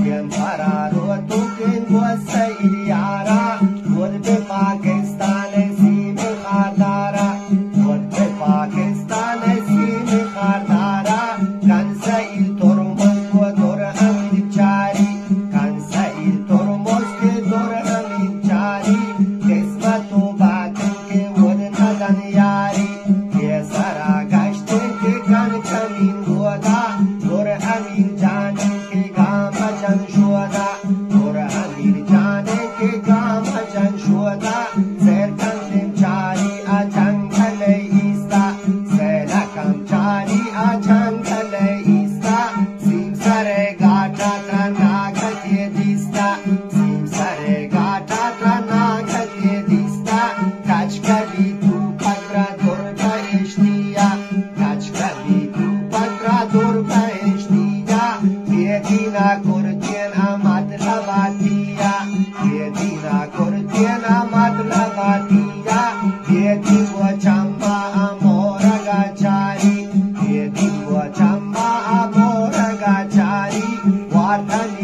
bien parado tu que no se iriara vuelve Pakistan si me khardara vuelve Pakistan si me khardara kansa il tormos ko dor amir chari kansa il tormos ke dor amir chari kismato baat ke wad nadan yari ye sara gashte ke kan chamin goda dor amir jan ke gam jan shoda dor amir jan ke gam jan shoda ser kandim chari a jangale ista sela kam chari a jangale ista sim sare gata trana gate dista sim sare gata trana gate dista kach kali tu patra dor baishtiya kach kali tu patra dor baishtiya yedina kurtien amad lavatiya yedina kurtien amad lavatiya yedi wa chamba amora gachari yedi wa chamba amora gachari vardhan